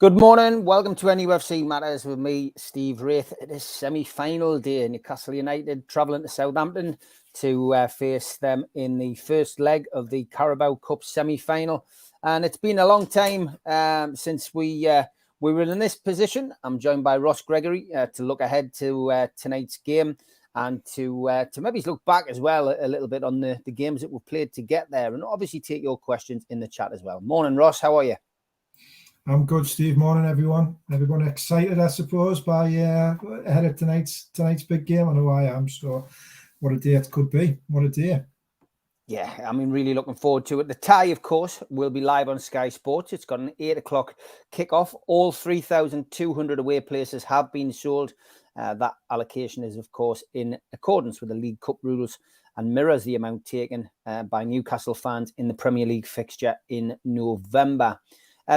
Good morning. Welcome to NUFC Matters with me, Steve Wraith. It is semi-final day. Newcastle United travelling to Southampton to face them in the first leg of the Carabao Cup semi-final. And it's been a long time since we were in this position. I'm joined by Gregory to look ahead to tonight's game and to maybe look back as well a little bit on the games that were played to get there, and obviously take your questions in the chat as well. Morning, Ross. How are you? I'm good, Steve. Morning, everyone. Everyone excited, I suppose, by ahead of tonight's big game. I know I am. So, what a day it could be. What a day. Yeah, I mean, really looking forward to it. The tie, of course, will be live on Sky Sports. It's got an 8 o'clock kickoff. All 3,200 away places have been sold. That allocation is, of course, in accordance with the League Cup rules and mirrors the amount taken by Newcastle fans in the Premier League fixture in November.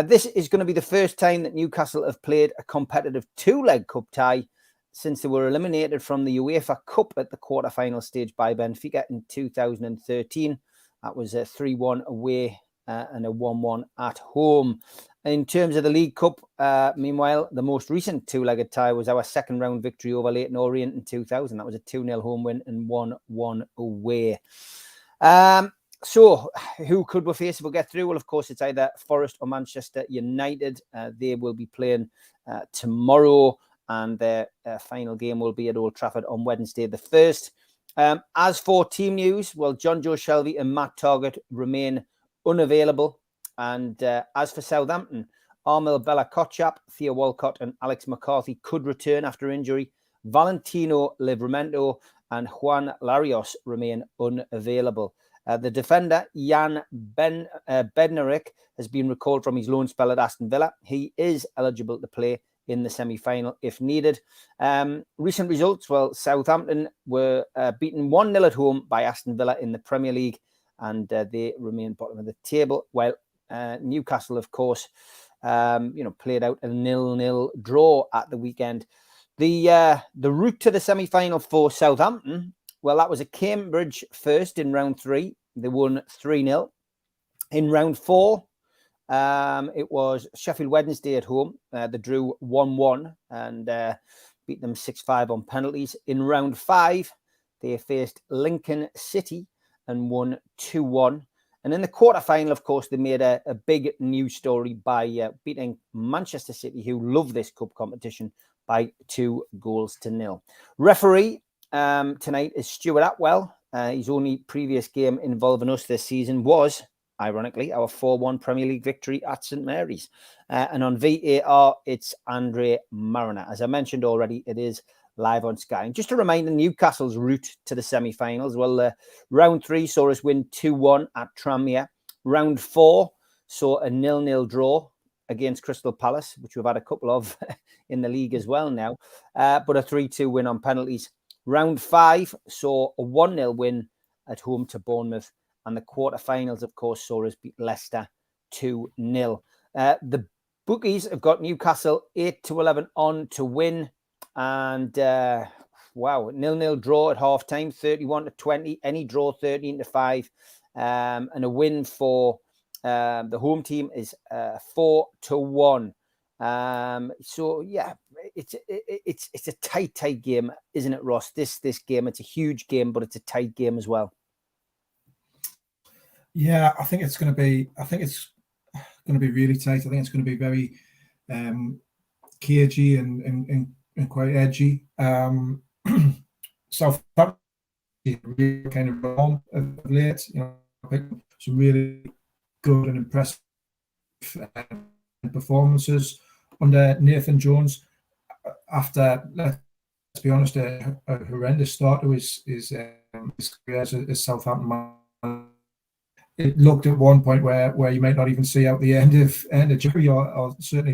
This is going to be the first time that Newcastle have played a competitive two-leg cup tie since they were eliminated from the UEFA Cup at the quarter-final stage by Benfica in 2013. That was a 3-1 away and a 1-1 at home. In terms of the League Cup, meanwhile, the most recent two-legged tie was our second-round victory over Leyton Orient in 2000. That was a 2-0 home win and 1-1 away. So, who could we face if we get through? Well, of course, it's either Forest or Manchester United. They will be playing tomorrow, and their final game will be at Old Trafford on Wednesday the 1st. As for team news, well, John Joe Shelby and Matt Targett remain unavailable. And as for Southampton, Armel Bella-Kotchap, Theo Walcott and Alex McCarthy could return after injury. Valentino Livramento and Juan Larios remain unavailable. The defender, Jan Bednarek, has been recalled from his loan spell at Aston Villa. He is eligible to play in the semi-final if needed. Recent results, well, Southampton were beaten 1-0 at home by Aston Villa in the Premier League, and they remain bottom of the table, while Newcastle, of course, played out a 0-0 draw at the weekend. The route to the semi-final for Southampton, well, that was a Cambridge first in round 3. They won 3-0. In round 4, it was Sheffield Wednesday at home. They drew 1-1 and beat them 6-5 on penalties. In round 5, they faced Lincoln City and won 2-1. And in the quarterfinal, of course, they made a big news story by beating Manchester City, who love this cup competition, by 2-0. Referee tonight is Stuart Atwell. His only previous game involving us this season was, ironically, our 4-1 Premier League victory at St Mary's. And on VAR, it's Andre Mariner. As I mentioned already, it is live on Sky. And just a reminder, Newcastle's route to the semi-finals. Well, round 3 saw us win 2-1 at Tranmere. Round 4 saw a 0-0 draw against Crystal Palace, which we've had a couple of in the league as well now, but a 3-2 win on penalties. Round 5 saw a 1-0 win at home to Bournemouth, and the quarterfinals, of course, saw us beat Leicester 2-0. The bookies have got Newcastle 8-11 on to win, and 0-0 draw at half time, 31-20. Any draw, 13-5, and a win for the home team is 4-1. So yeah, it's a tight game, isn't it, Ross? This game, it's a huge game, but it's a tight game as well. Yeah, I think it's going to be really tight. I think it's going to be very cagey and quite edgy. Southampton really kind of wrong of late. Some really good and impressive performances under Nathan Jones after, let's be honest, a horrendous start to his career as Southampton man. It looked at one point where you might not even see out the end of January or certainly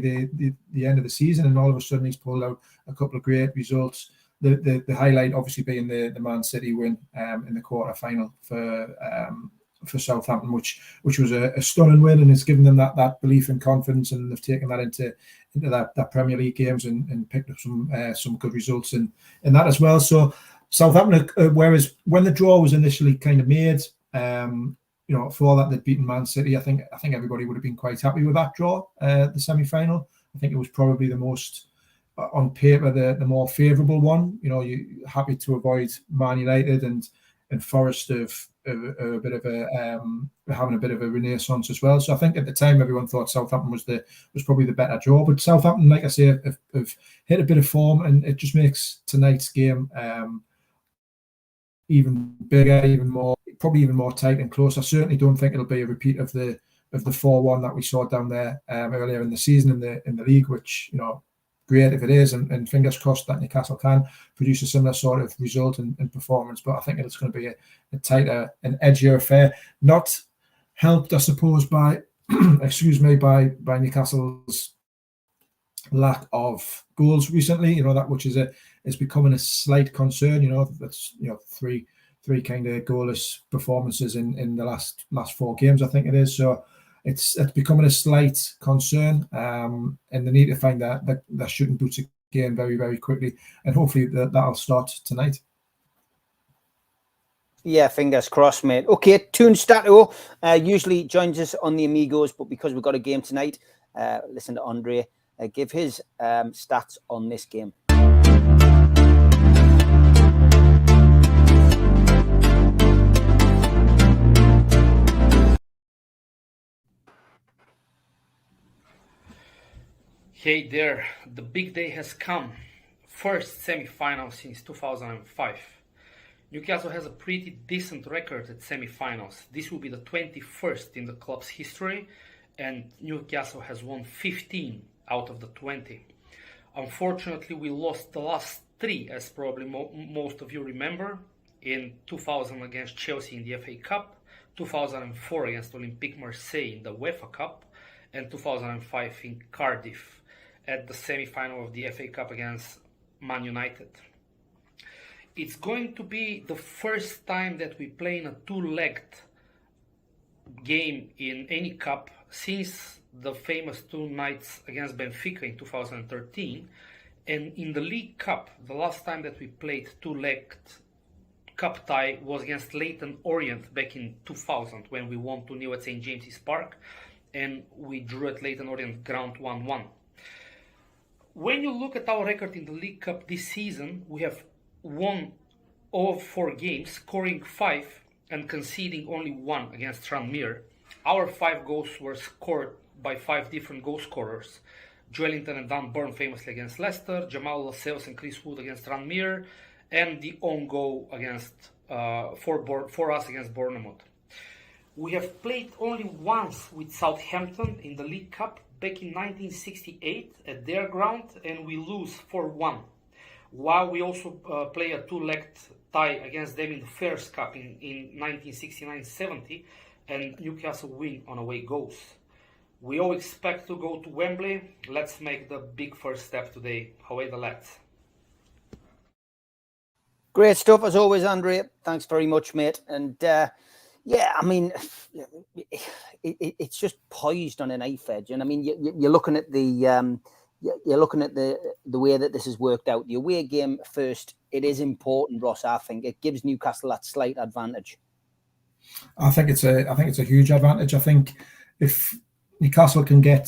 the end of the season, and all of a sudden he's pulled out a couple of great results. The highlight obviously being the Man City win in the quarter final for Southampton, which was a stunning win, and it's given them that belief and confidence, and they've taken that into that Premier League games and picked up some good results in that as well. So Southampton, whereas when the draw was initially kind of made, for that they'd beaten Man City, I think everybody would have been quite happy with that draw, the semi-final. I think it was probably the most, on paper, the more favourable one. You know, you're happy to avoid Man United, and Forest have a bit of having a bit of a renaissance as well. So I think at the time everyone thought Southampton was probably the better draw. But Southampton, like I say, have hit a bit of form, and it just makes tonight's game even bigger, probably even more tight and close. I certainly don't think it'll be a repeat of the 4-1 that we saw down there earlier in the season in the league, which, you know, great if it is, and fingers crossed that Newcastle can produce a similar sort of result and performance. But I think it's going to be a tighter and edgier affair, not helped, I suppose, by by Newcastle's lack of goals recently. You know, that which is becoming a slight concern. You know, that's, you know, three kind of goalless performances in the last 4 games, I think it is. So it's becoming a slight concern, and they need to find that shooting boots again very, very quickly, and hopefully that'll start tonight. Yeah, fingers crossed, mate. Okay, Toon Stato usually joins us on the Amigos, but because we've got a game tonight, listen to Andre give his stats on this game. Hey there, the big day has come. First semi-final since 2005. Newcastle has a pretty decent record at semi-finals. This will be the 21st in the club's history, and Newcastle has won 15 out of the 20. Unfortunately, we lost the last 3, as probably most of you remember, in 2000 against Chelsea in the FA Cup, 2004 against Olympique Marseille in the UEFA Cup, and 2005 in Cardiff at the semi-final of the FA Cup against Man United. It's going to be the first time that we play in a 2-legged game in any cup since the famous 2 nights against Benfica in 2013. And in the League Cup, the last time that we played 2-legged cup tie was against Leyton Orient back in 2000, when we won 2-0 at St. James's Park, and we drew at Leyton Orient ground 1-1. When you look at our record in the League Cup this season, we have won all 4 games, scoring 5 and conceding only 1 against Tranmere. Our 5 goals were scored by 5 different goal scorers. Joelinton and Dan Burn famously against Leicester, Jamal Lascelles and Chris Wood against Tranmere, and the own goal against for us against Bournemouth. We have played only once with Southampton in the League Cup back in 1968 at their ground, and we lose 4-1. While we also play a 2-legged tie against them in the Fairs Cup in 1969-70, and Newcastle win on away goals. We all expect to go to Wembley. Let's make the big first step today. Away the lads. Great stuff as always, Andre. Thanks very much, mate. And yeah, I mean, it's just poised on a knife edge, and I mean, you're looking at the way that this has worked out. The away game first, it is important, Ross. I think it gives Newcastle that slight advantage. I think it's a huge advantage. I think if Newcastle can get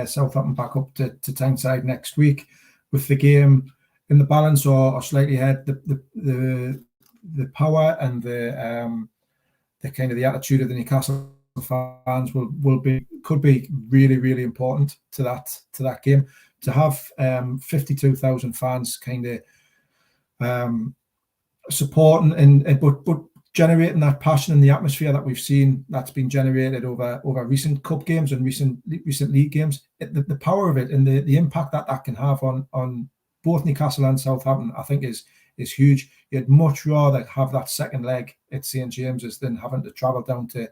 Southampton back up to Tyneside next week with the game in the balance or slightly ahead, the power and the kind of the attitude of the Newcastle fans could be really, really important to that game. To have 52,000 fans kind of supporting but generating that passion and the atmosphere that we've seen that's been generated over recent cup games and recent league games, the power of it and the impact that can have on both Newcastle and Southampton, I think is huge. You'd much rather have that second leg at St. James's than having to travel down to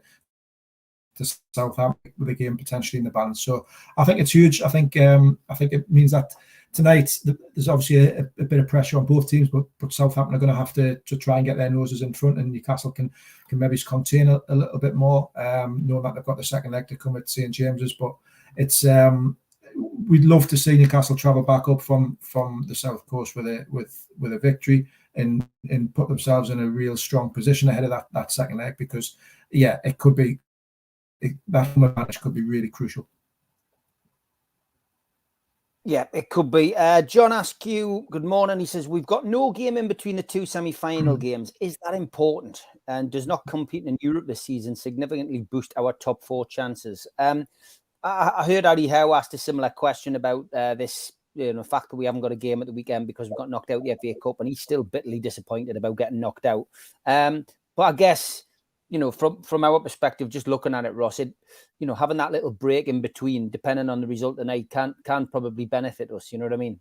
Southampton with a game potentially in the balance. So I think it's huge. I think it means that tonight there's obviously a bit of pressure on both teams, but Southampton are going to have to try and get their noses in front, and Newcastle can maybe contain a little bit more, knowing that they've got the second leg to come at St. James's. But it's we'd love to see Newcastle travel back up from the South Coast with a victory and put themselves in a real strong position ahead of that second leg, because it could be that match could be really crucial. Yeah, it could be. John Askew, good morning. He says, we've got no game in between the two semi-final games. Is that important? And does not competing in Europe this season significantly boost our top 4 chances? I heard Eddie Howe asked a similar question about this, fact that we haven't got a game at the weekend because we got knocked out the FA Cup, and he's still bitterly disappointed about getting knocked out. But I guess, from our perspective, just looking at it, Ross, having that little break in between, depending on the result tonight, can probably benefit us. You know what I mean?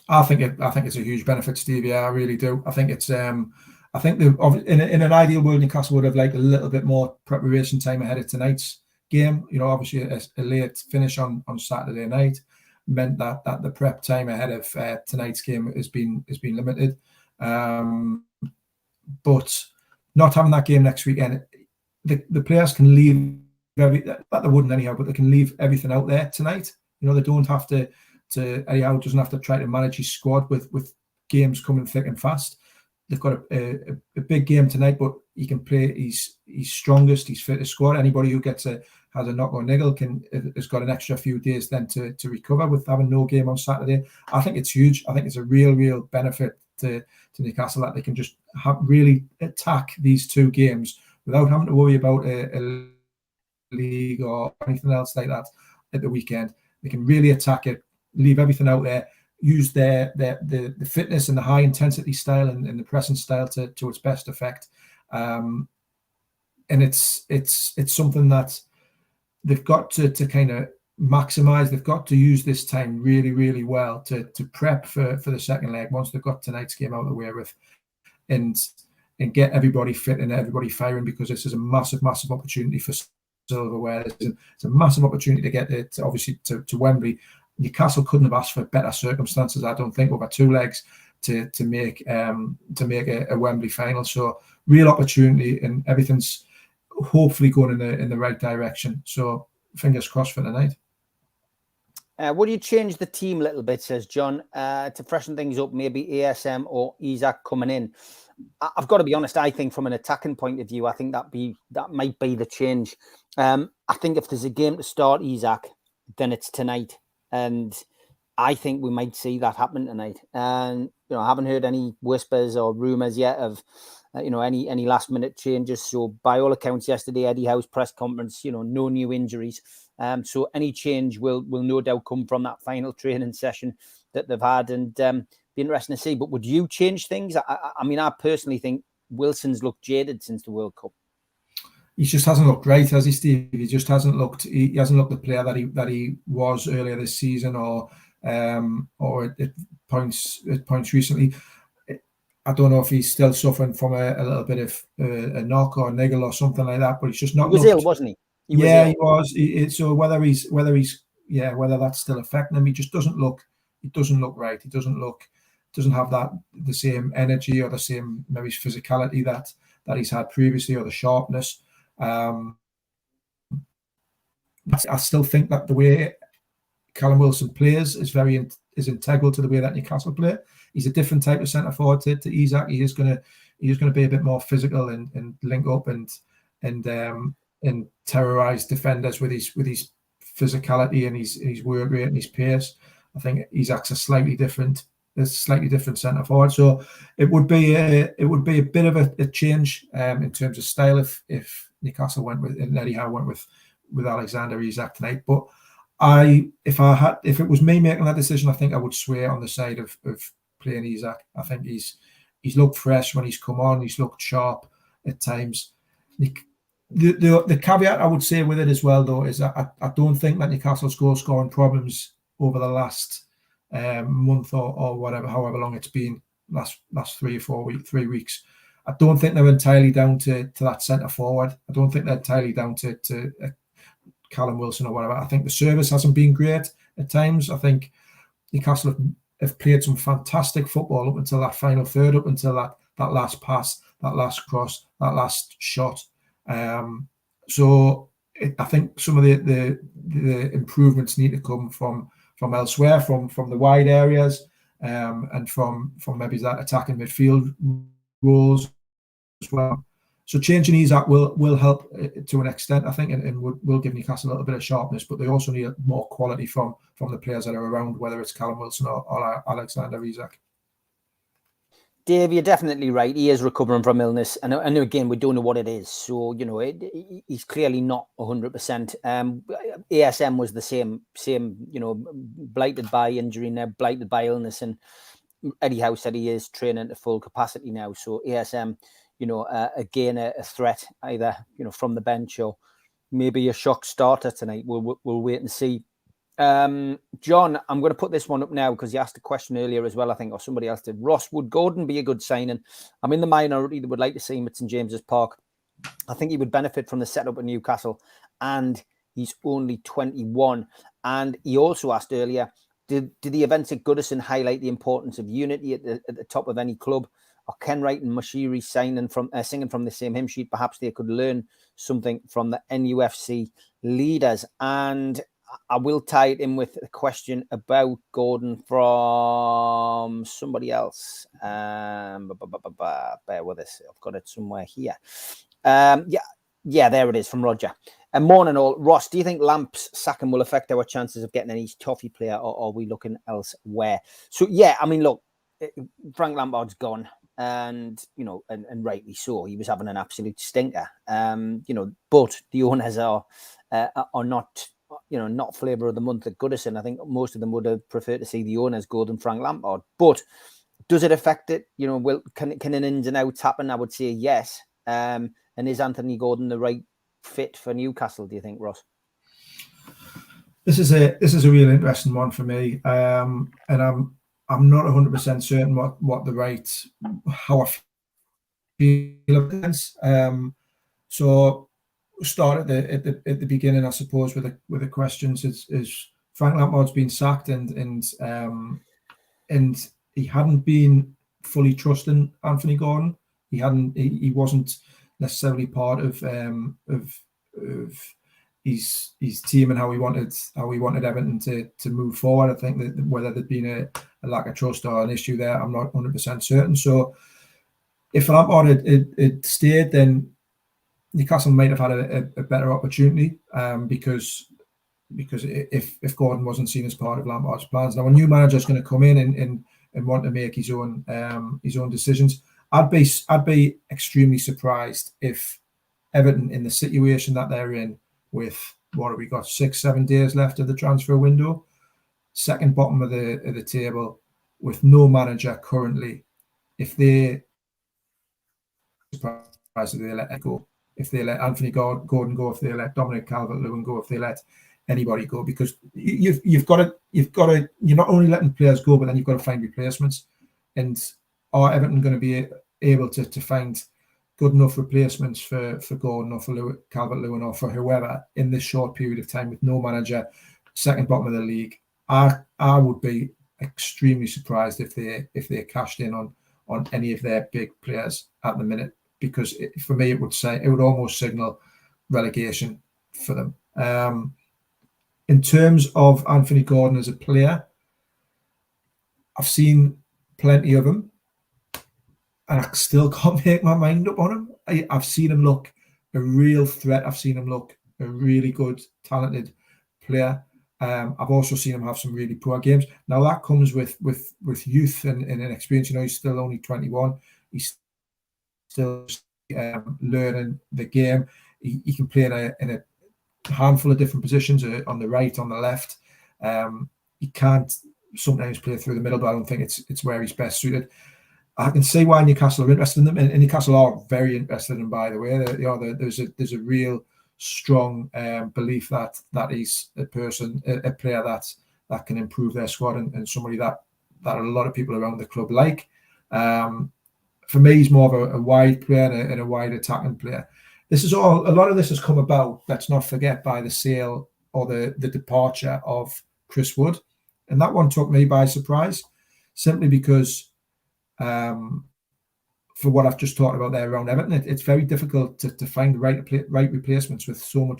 I think it's a huge benefit, Steve. Yeah, I really do. I think it's I think in an ideal world, Newcastle would have liked a little bit more preparation time ahead of tonight's game. Obviously a late finish on Saturday night meant that the prep time ahead of tonight's game has been limited. But not having that game next weekend, the players can leave that they wouldn't anyhow, but they can leave everything out there tonight. They don't have to anyhow doesn't have to try to manage his squad with games coming thick and fast. They've got a big game tonight, but he can play his strongest, his fittest squad. Anybody who has a knock or niggle has got an extra few days then to recover with having no game on Saturday. I think it's huge. I think it's a real benefit to Newcastle that they can just really attack these 2 games without having to worry about a league or anything else like that at the weekend. They can really attack it, leave everything out there, use the fitness and the high intensity style and the pressing style to its best effect. And it's something that they've got to kind of maximize. They've got to use this time really well to prep for the second leg once they've got tonight's game out of the way with, and get everybody fit and everybody firing, because this is a massive opportunity for silverware. It's a massive opportunity to get it obviously to Wembley. Newcastle couldn't have asked for better circumstances, I don't think, over 2 legs to make a Wembley final. So real opportunity, and everything's hopefully going in the right direction. So fingers crossed for tonight. Would you change the team a little bit, says John, to freshen things up, maybe ASM or Isaac coming in? I've got to be honest, I think from an attacking point of view, I think that might be the change. I think if there's a game to start Isaac, then it's tonight. And I think we might see that happen tonight. And, I haven't heard any whispers or rumours yet of, any last minute changes. So by all accounts yesterday, Eddie Howe's press conference, no new injuries. So any change will no doubt come from that final training session that they've had, and be interesting to see. But would you change things? I mean, I personally think Wilson's looked jaded since the World Cup. He just hasn't looked right, has he, Steve? He just hasn't looked. He hasn't looked the player that he was earlier this season, or at points recently. I don't know if he's still suffering from a little bit of a knock or a niggle or something like that, but he's just not. He was ill, wasn't he? He was. So whether that's still affecting him, he just doesn't look. He doesn't look right. He doesn't have the same energy or the same maybe physicality that he's had previously, or the sharpness. I still think that the way Callum Wilson plays is integral to the way that Newcastle play. He's a different type of centre forward to Isaac. He is going to be a bit more physical and link up and terrorise defenders with his physicality and his work rate and his pace. I think Isaac's a slightly different centre forward. So it would be a bit of a change in terms of style if Newcastle went with, and Eddie Howe went with Alexander Isak tonight. But if it was me making that decision, I think I would sway on the side of playing Isak. I think he's looked fresh when he's come on. He's looked sharp at times. The caveat I would say with it as well, though, is that I don't think that Newcastle's goal scoring problems over the last month or whatever, however long it's been, last 3 or 4 weeks, 3 weeks. I don't think they're entirely down to that centre forward. I don't think they're entirely down to Callum Wilson or whatever. I think the service hasn't been great at times. I think Newcastle have played some fantastic football up until that final third, up until that last pass, that last cross, that last shot. So I think some of the improvements need to come from elsewhere, from the wide areas, and from maybe that attacking midfield roles as well. So changing Isak will help to an extent, I think, and will give Newcastle a little bit of sharpness. But they also need more quality from the players that are around, whether it's Callum Wilson or Alexander Isak. Dave, you're definitely right. He is recovering from illness, and again, we don't know what it is. So he's clearly not 100%. ASM was the same. Blighted by injury now, blighted by illness, and Eddie Howe said he is training to full capacity now. So ASM, again a threat either from the bench or maybe a shock starter tonight. We'll wait and see. John, I'm going to put this one up now because you asked a question earlier as well, I think, or somebody else did. Ross, would Gordon be a good signing? I'm in the minority that would like to see him at St James's Park. I think he would benefit from the setup at Newcastle, and he's only 21. And he also asked earlier, did the events at Goodison highlight the importance of unity at the top of any club? Or Kenwright and Moshiri singing from the same hymn sheet? Perhaps they could learn something from the NUFC leaders. And I will tie it in with a question about Gordon from somebody else. Bear with us. I've got it somewhere here. Yeah, there it is from Roger. And morning all. Ross, do you think Lamp's sacking will affect our chances of getting any toffee player, or are we looking elsewhere? So, yeah, I mean, look, Frank Lampard's gone. And rightly so. He was having an absolute stinker. But the owners are not, not flavour of the month at Goodison. I think most of them would have preferred to see the owners go than Frank Lampard. But does it affect it? Can an ins and outs happen? I would say yes. And is Anthony Gordon the right fit for Newcastle, do you think, Ross? This is a real interesting one for me. And I'm not 100% certain what the right, how I feel about this. So start at the beginning, I suppose, with the questions. Is Frank Lampard's been sacked, and he hadn't been fully trusting Anthony Gordon. He wasn't necessarily part of his team and how he wanted Everton to move forward. I think that whether there'd been a lack of trust or an issue there, I'm not 100% certain. So if Lampard had stayed, then Newcastle might have had a better opportunity because if Gordon wasn't seen as part of Lampard's plans. Now a new manager is going to come in and want to make his own decisions. I'd be extremely surprised if Everton, in the situation that they're in, with what have we got, 6-7 days left of the transfer window, second bottom of the table, with no manager currently, if they surprised if they let it go, if they let Anthony Gordon go, if they let Dominic Calvert-Lewin go, if they let anybody go, because you've got to you're not only letting players go, but then you've got to find replacements. And are Everton going to be able to find good enough replacements for Gordon or for Calvert-Lewin or for whoever in this short period of time with no manager, second bottom of the league? I would be extremely surprised if they cashed in on any of their big players at the minute, because for me it would almost signal relegation for them. In terms of Anthony Gordon as a player, I've seen plenty of him, and I still can't make my mind up on him. I've seen him look a real threat. I've seen him look a really good, talented player. I've also seen him have some really poor games. Now that comes with youth and experience. He's still only 21. He's still learning the game. He can play in a handful of different positions, on the right, on the left. He can't sometimes play through the middle, but I don't think it's where he's best suited. I can see why Newcastle are interested in them, and Newcastle are very interested in him, by the way. There's a real strong belief that he's a player that can improve their squad, and somebody that a lot of people around the club like. For me, he's more of a wide player and a wide attacking player. A lot of this has come about, let's not forget, by the sale or the departure of Chris Wood. And that one took me by surprise, simply because for what I've just talked about there around Everton, it's very difficult to find the right replacements with so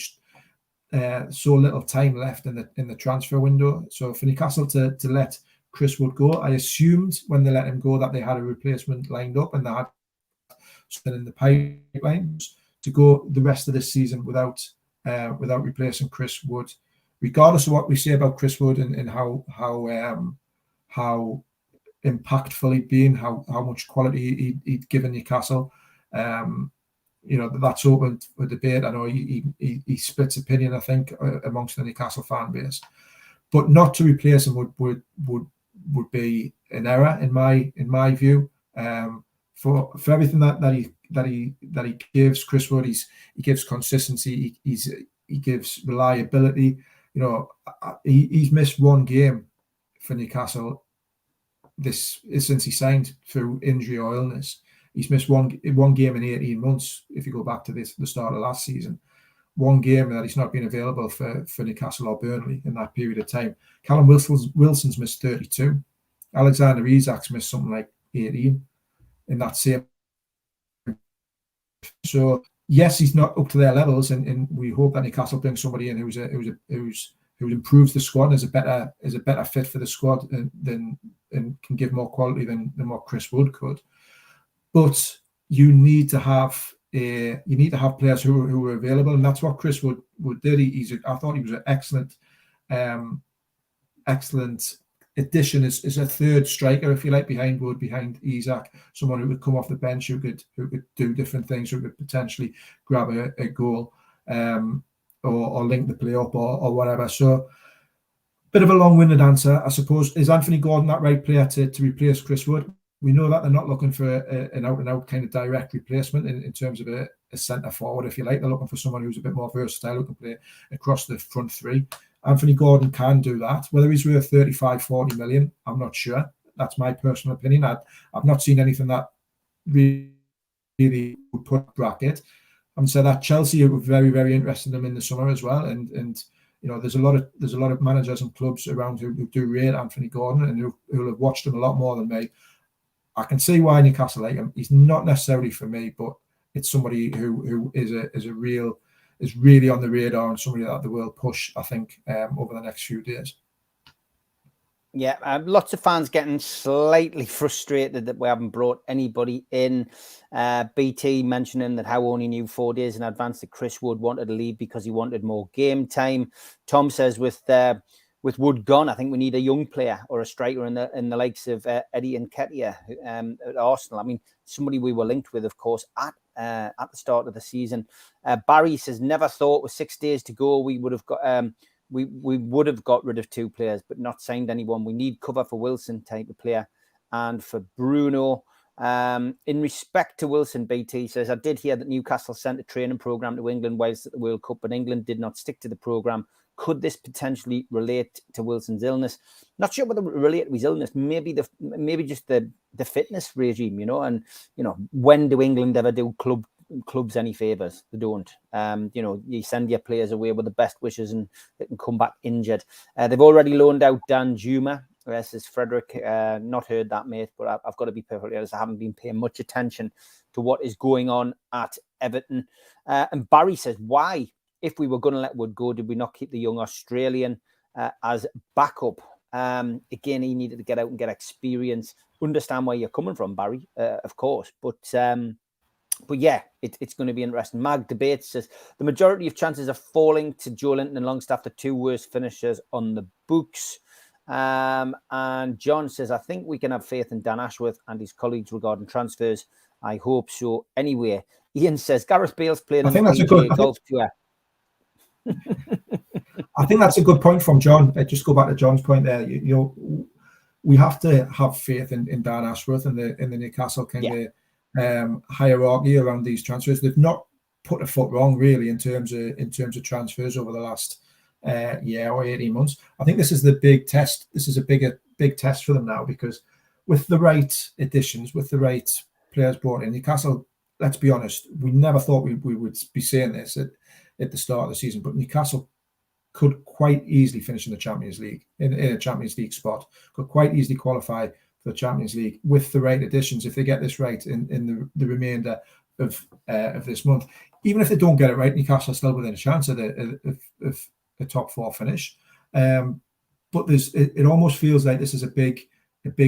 little time left in the transfer window. So for Newcastle to let Chris Wood go, I assumed when they let him go that they had a replacement lined up and they had something in the pipeline to go the rest of this season without replacing Chris Wood, regardless of what we say about Chris Wood and how impactful he'd been, how much quality he'd given Newcastle. That's open for debate. I know he splits opinion, I think, amongst the Newcastle fan base, but not to replace him would be an error in my view. For everything that he gives, Chris Wood, he gives consistency, he gives reliability. He's missed one game for Newcastle since he signed through injury or illness. He's missed one game in 18 months. If you go back to the start of last season, one game that he's not been available for Newcastle or Burnley in that period of time. Callum Wilson's missed 32. Alexander Isak's missed something like 18 in that same. So yes, he's not up to their levels, and we hope that Newcastle brings somebody in who improves the squad and is a better fit for the squad and can give more quality than what Chris Wood could. But you need to have players who are available, and that's what Chris Wood did. I thought he was an excellent addition as a third striker, if you like, behind Wood, behind Isak, someone who would come off the bench, who could do different things, who could potentially grab a goal, or link the play up or whatever. So, bit of a long-winded answer, I suppose. Is Anthony Gordon that right player to replace Chris Wood? We know that they're not looking for an out-and-out kind of direct replacement in terms of a centre forward, if you like. They're looking for someone who's a bit more versatile, who can play across the front three. Anthony Gordon can do that. Whether he's worth 35-40 million, I'm not sure. That's my personal opinion. I've not seen anything that really would put bracket. I'm saying that Chelsea were very, very interested in him in the summer as well, and there's a lot of managers and clubs around who do rate Anthony Gordon and who have watched him a lot more than me. I can see why Newcastle like him. He's not necessarily for me, but it's somebody who is really on the radar and somebody that they will push, I think, over the next few days. Yeah, lots of fans getting slightly frustrated that we haven't brought anybody in. BT mentioning that Howe only knew 4 days in advance that Chris Wood wanted to leave because he wanted more game time. Tom says with Wood gone, I think we need a young player or a striker in the likes of Eddie Nketiah at Arsenal. I mean, somebody we were linked with, of course, at the start of the season. Barry says, never thought with 6 days to go we would have got we would have got rid of 2 players, but not signed anyone. We need cover for Wilson type of player and for Bruno. In respect to Wilson, BT says, I did hear that Newcastle sent a training programme to England whilst at the World Cup, but England did not stick to the programme. Could this potentially relate to Wilson's illness? Not sure whether it relate to his illness. Maybe just the fitness regime, and when do England ever do clubs any favours? They don't. You send your players away with the best wishes and they can come back injured. They've already loaned out Dan Juma. This is Frederick. Not heard that, mate, but I've got to be perfectly honest. I haven't been paying much attention to what is going on at Everton. And Barry says, why, if we were going to let Wood go, did we not keep the young Australian as backup? Again, he needed to get out and get experience. Understand where you're coming from, Barry, of course. But yeah, it's going to be interesting. Mag Debate says, the majority of chances are falling to Joe Linton and Longstaff, the 2 worst finishers on the books. And John says, I think we can have faith in Dan Ashworth and his colleagues regarding transfers. I hope so. Anyway, Ian says, Gareth Bale's playing in the PGA Golf Tour. I think that's a good point from John. Just go back to John's point there. We have to have faith in Dan Ashworth and the Newcastle kind of hierarchy around these transfers. They've not put a foot wrong really in terms of transfers over the last year or 18 months. I think this is the big test. This is a big test for them now, because with the right additions, with the right players brought in, Newcastle, let's be honest, we never thought we would be saying this at the start of the season, but Newcastle could quite easily finish in the Champions League, in a Champions League spot, could quite easily qualify for the Champions League with the right additions if they get this right in the remainder of this month. Even if they don't get it right, Newcastle are still within a chance of a top 4 finish. But it almost feels like this is a big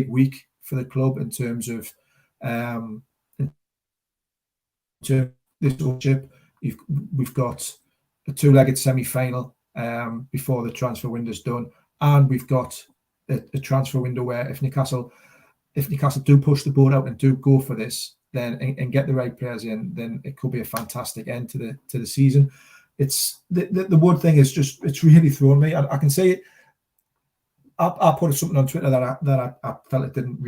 week for the club in terms of to this chip, we've got a two-legged semi-final before the transfer window's done, and we've got a transfer window where if Newcastle do push the boat out and do go for this, then and get the right players in, then it could be a fantastic end to the season. It's the Wood thing is just, it's really thrown me. I can say I put something on Twitter that I felt it didn't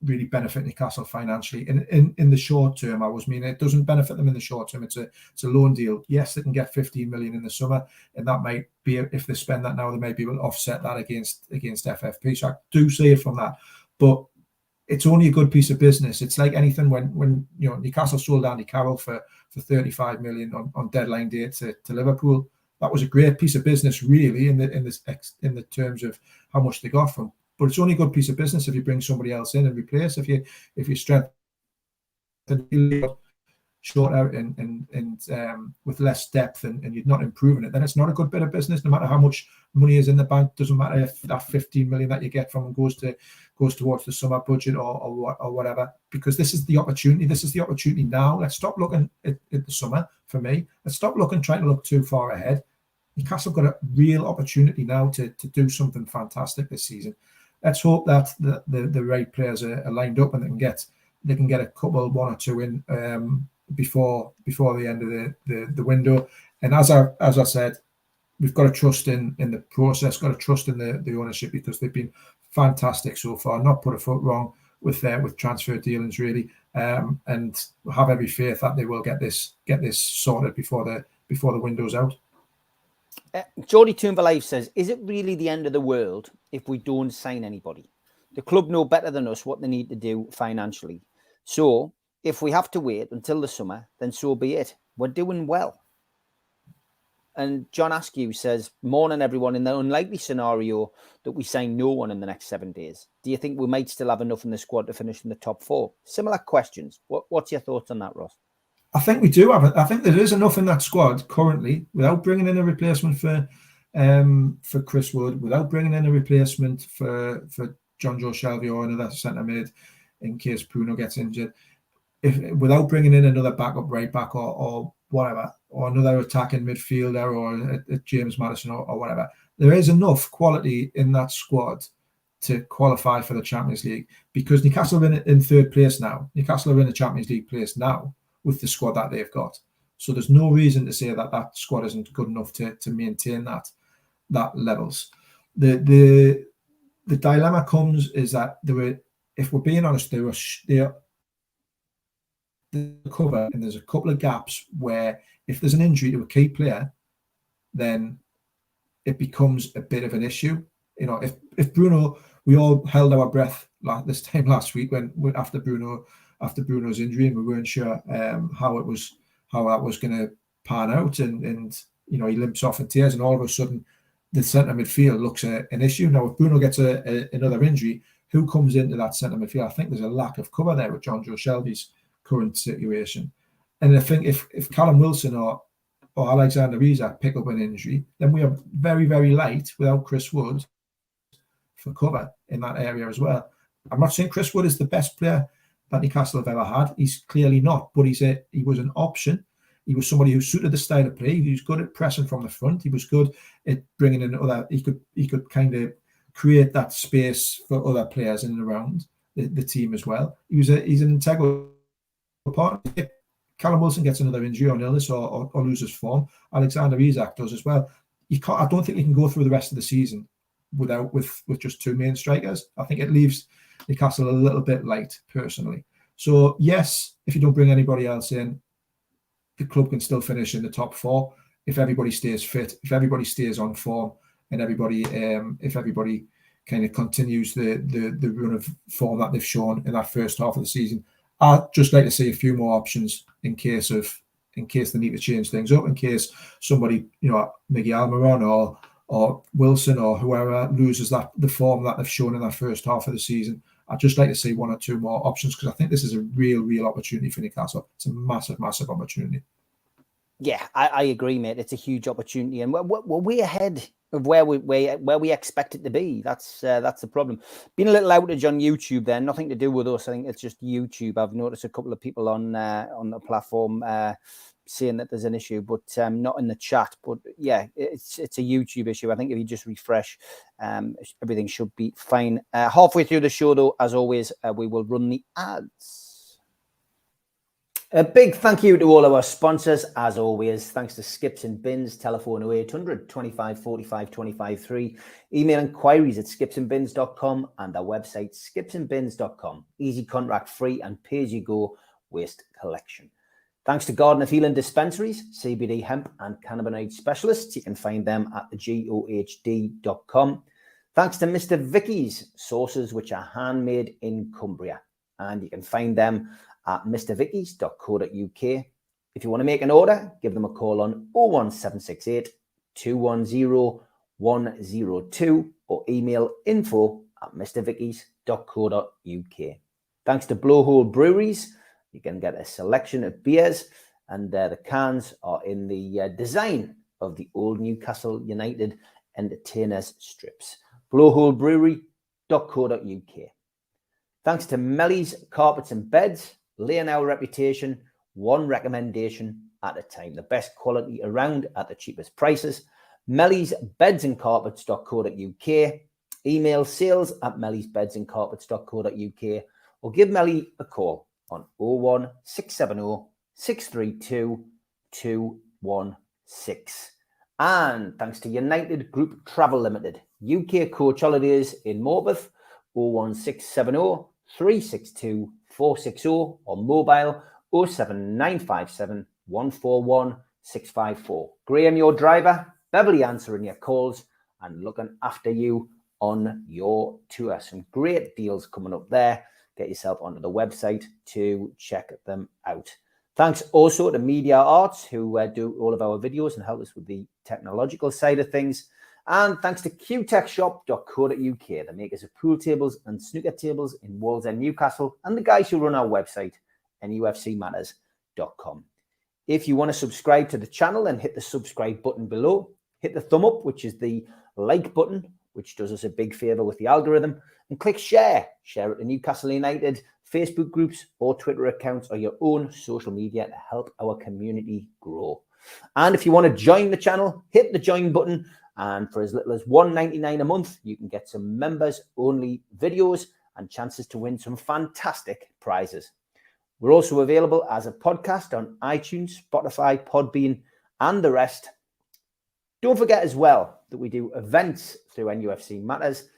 really benefit Newcastle financially. In the short term, it doesn't benefit them in the short term. It's a loan deal. Yes, they can get 15 million in the summer, and that might be, if they spend that now, they may be able to offset that against FFP. So I do see it from that, but it's only a good piece of business. It's like anything when Newcastle sold Andy Carroll for 35 million on deadline day to Liverpool. That was a great piece of business, really, in the terms of how much they got from. But it's only a good piece of business if you bring somebody else in and replace. If you strengthen short out and with less depth and you're not improving it, then it's not a good bit of business. No matter how much money is in the bank, doesn't matter if that 15 million that you get from them goes towards the summer budget or whatever. Because this is the opportunity. This is the opportunity now. Let's stop looking at the summer. For me, let's stop trying to look too far ahead. Newcastle got a real opportunity now to do something fantastic this season. Let's hope that the right players are lined up and they can get a couple, one or two in before the end of the window. And as I said, we've got to trust in the process, got to trust in the ownership, because they've been fantastic so far. Not put a foot wrong with transfer dealings, really, and have every faith that they will get this sorted before the window's out. Geordie Toomba Live says, is it really the end of the world if we don't sign anybody? The club know better than us what they need to do financially. So if we have to wait until the summer, then so be it. We're doing well. And John Askew says, morning everyone, in the unlikely scenario that we sign no one in the next 7 days, do you think we might still have enough in the squad to finish in the top four? Similar questions. What's your thoughts on that, Ross? I think we do have it. I think there is enough in that squad currently, without bringing in a replacement for Chris Wood, without bringing in a replacement for John Joe Shelby or another centre mid in case Bruno gets injured, without bringing in another backup right back or whatever, or another attacking midfielder or a James Maddison or whatever. There is enough quality in that squad to qualify for the Champions League, because Newcastle are in third place now. Newcastle are in the Champions League place now with the squad that they've got. So there's no reason to say that squad isn't good enough to maintain that levels. The dilemma comes is that if we're being honest, they're cover, and there's a couple of gaps where if there's an injury to a key player, then it becomes a bit of an issue. If Bruno, we all held our breath this time last week after Bruno's injury, and we weren't sure how that was going to pan out, and he limps off in tears, and all of a sudden the centre midfield looks an issue. Now, if Bruno gets another injury, who comes into that centre midfield? I think there's a lack of cover there with John Joe Shelby's current situation. And I think if Callum Wilson or Alexander Isak pick up an injury, then we are very, very light without Chris Wood for cover in that area as well. I'm not saying Chris Wood is the best player that Newcastle have ever had. He's clearly not, but he was an option. He was somebody who suited the style of play. He was good at pressing from the front. He was good at bringing in other. He could kind of create that space for other players in and around the team as well. He's an integral part. If Callum Wilson gets another injury or illness or loses form, Alexander Isak does as well. I don't think you can go through the rest of the season with just two main strikers. I think it leaves Newcastle a little bit light, personally. So yes, if you don't bring anybody else in, the club can still finish in the top four if everybody stays fit, if everybody stays on form, and if everybody kind of continues the run of form that they've shown in that first half of the season. I'd just like to see a few more options in case they need to change things up, in case somebody, Miggy Almiron or Wilson or whoever loses the form that they've shown in that first half of the season. I'd just like to see one or two more options, because I think this is a real opportunity for Newcastle. It's a massive opportunity. Yeah, I agree, mate. It's a huge opportunity, and we're way ahead of where we expect it to be. That's the problem. Been a little outage on YouTube there, nothing to do with us. I think it's just YouTube. I've noticed a couple of people on the platform saying that there's an issue, but not in the chat. But yeah, it's a YouTube issue. I think if you just refresh, everything should be fine. Halfway through the show, though, as always, we will run the ads. A big thank you to all our sponsors, as always. Thanks to Skips and Bins, telephone 0800 25 45 25 3, email inquiries at skipsandbins.com, and our website skipsandbins.com. Easy, contract free, and pay-as-you-go waste collection. Thanks to Gardener Feeling Dispensaries, CBD hemp and cannabinoid specialists. You can find them at thegohd.com. Thanks to Mr. Vicky's sauces, which are handmade in Cumbria, and you can find them at mrvickys.co.uk. If you want to make an order, give them a call on 01768 210 102 or email info@mrvickys.co.uk. Thanks to Blowhole Breweries, you can get a selection of beers, and the cans are in the design of the old Newcastle United entertainers strips. Blowholebrewery.co.uk. Thanks to Melly's Carpets and Beds, laying our reputation one recommendation at a time. The best quality around at the cheapest prices. Melly's Beds and Carpets.co.uk. Email sales@mellysbedsandcarpets.co.uk or give Melly a call on 01670 632 216. And thanks to United Group Travel Limited, UK Coach Holidays in Morpeth, 01670 362 460 or mobile 07957 141 654. Graham, your driver, Beverly answering your calls and looking after you on your tour. Some great deals coming up there. Get yourself onto the website to check them out. Thanks also to Media Arts, who do all of our videos and help us with the technological side of things. And thanks to qtechshop.co.uk, the makers of pool tables and snooker tables in Wallsend, Newcastle, and the guys who run our website, NUFCmatters.com. If you want to subscribe to the channel, then hit the subscribe button below. Hit the thumb up, which is the like button, which does us a big favour with the algorithm. And click share. Share it to Newcastle United, Facebook groups or Twitter accounts or your own social media to help our community grow. And if you want to join the channel, hit the join button. And for as little as $1.99 a month, you can get some members-only videos and chances to win some fantastic prizes. We're also available as a podcast on iTunes, Spotify, Podbean, and the rest. Don't forget as well that we do events through NUFC Matters.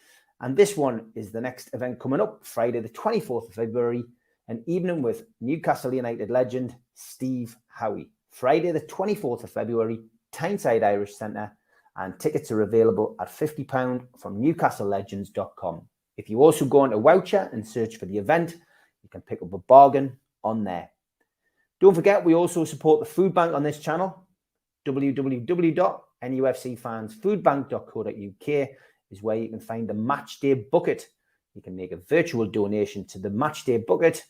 And this one is the next event coming up, Friday the 24th of February, an evening with Newcastle United legend Steve Howie. Friday the 24th of February, Tyneside Irish Centre. And tickets are available at £50 from newcastlelegends.com. If you also go onto Voucher and search for the event, you can pick up a bargain on there. Don't forget, we also support the food bank on this channel. www.nufcfansfoodbank.co.uk is where you can find the Matchday Bucket. You can make a virtual donation to the Matchday Bucket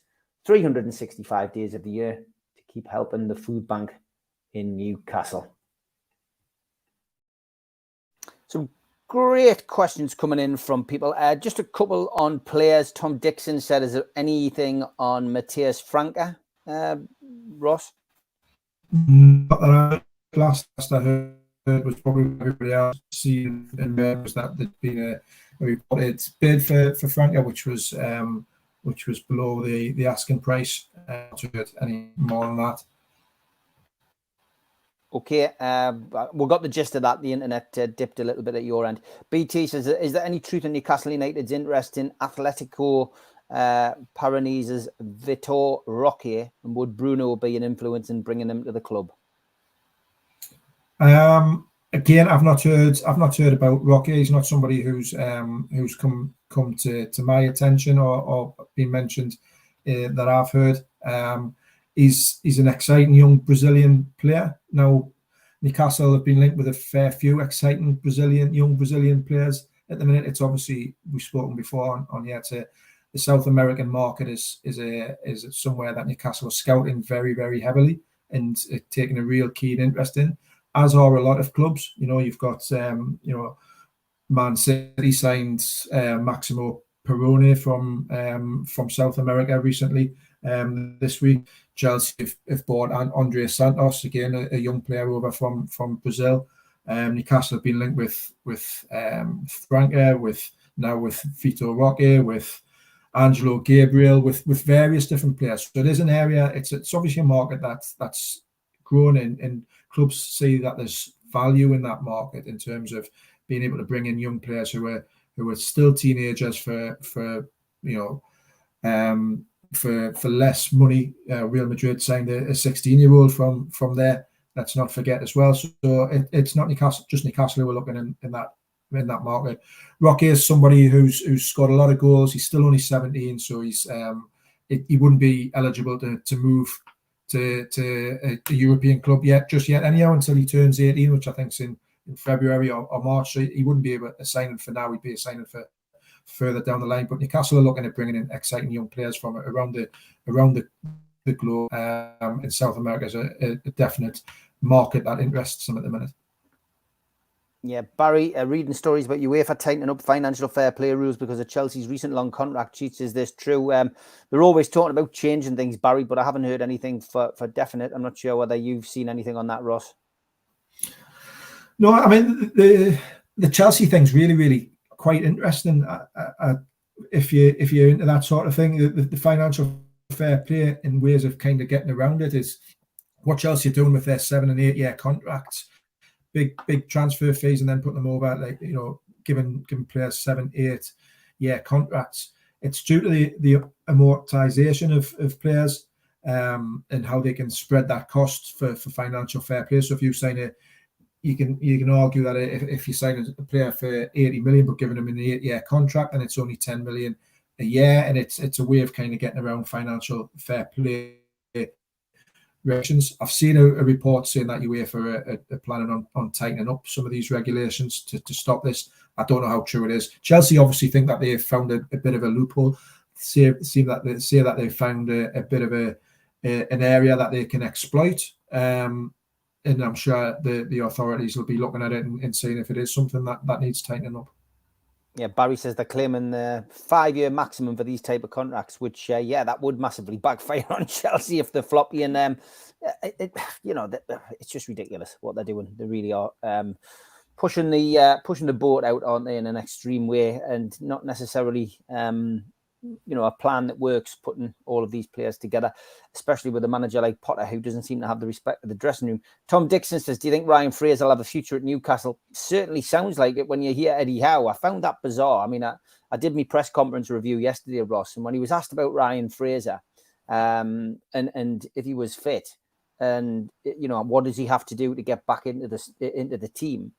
365 days of the year to keep helping the food bank in Newcastle. Some great questions coming in from people. Just a couple on players. Tom Dixon said, is there anything on Matthias Franke, Ross? Not that last I heard was probably everybody else seeing in there was that there'd been a reported bid for Franke, which was below the asking price. To get any more on that. Okay, we got the gist of that. The internet dipped a little bit at your end. BT says, is there any truth in Newcastle United's interest in Atletico Paranaense's Vitor Roque, and would Bruno be an influence in bringing him to the club? Again, I've not heard about Roque. He's not somebody who's come to my attention or been mentioned that I've heard. He's an exciting young Brazilian player. Now, Newcastle have been linked with a fair few exciting young Brazilian players. At the minute, it's obviously, we've spoken before on here, the South American market is somewhere that Newcastle is scouting very, very heavily and taking a real keen interest in. as are a lot of clubs. You know, you've got Man City signed Maximo Perrone from South America recently. This week, Chelsea have bought Andre Santos, again a young player over from Brazil. Newcastle have been linked with Franca, with Vitor Roque, with Angelo Gabriel, with various different players. So it is an area. It's obviously a market that's grown, and clubs see that there's value in that market in terms of being able to bring in young players who are still teenagers for less money. Real Madrid signed a 16-year-old from there. Let's not forget as well. So it's not just Newcastle who are looking in that market. Roque is somebody who's scored a lot of goals. He's still only 17, so he wouldn't be eligible to move to a European club just yet anyhow, until he turns 18, which I think's in February or March. So he wouldn't be able to sign him for now. He'd be signing for further down the line. But Newcastle are looking at bringing in exciting young players from around the globe. In South America is a definite market that interests them at the minute. Yeah, Barry, reading stories about UEFA tightening up financial fair play rules because of Chelsea's recent long contract cheats. Is this true? They're always talking about changing things, Barry, but I haven't heard anything for definite. I'm not sure whether you've seen anything on that, Ross. No, I mean, the Chelsea thing's really, really quite interesting. If you're into that sort of thing, the financial fair play and ways of kind of getting around it is what Chelsea are doing with their 7 and 8 year contracts. Big transfer fees, and then putting them over, like, you know, giving players 7-8 year contracts. It's due to the amortization of players and how they can spread that cost for financial fair play. So if you sign you can argue that if you sign a player for 80 million but giving them an 8-year contract, and it's only 10 million a year, and it's a way of kind of getting around financial fair play. I've seen a report saying that UEFA are planning on tightening up some of these regulations to stop this. I don't know how true it is. Chelsea obviously think that they've found a bit of a loophole. Say that they've found a bit of an area that they can exploit. And I'm sure the authorities will be looking at it and seeing if it is something that needs tightening up. Yeah, Barry says they're claiming the 5-year maximum for these type of contracts, which, that would massively backfire on Chelsea if they're floppy. And, it's just ridiculous what they're doing. They really are pushing the boat out, aren't they, in an extreme way, and not necessarily, a plan that works, putting all of these players together, especially with a manager like Potter, who doesn't seem to have the respect of the dressing room. Tom Dixon says, do you think Ryan Fraser will have a future at Newcastle? Certainly sounds like it when you hear Eddie Howe. I found that bizarre. I mean, I did my press conference review yesterday, Ross, and when he was asked about Ryan Fraser and if he was fit and, what does he have to do to get back into the team?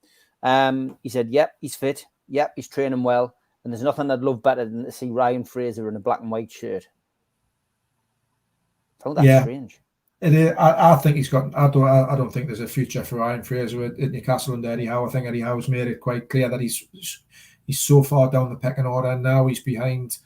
He said, yep, he's fit. Yep, he's training well. And there's nothing I'd love better than to see Ryan Fraser in a black and white shirt. I found that strange. I think he's got. I don't think there's a future for Ryan Fraser at Newcastle and Eddie Howe. I think Eddie Howe's made it quite clear that he's so far down the pecking order now. He's behind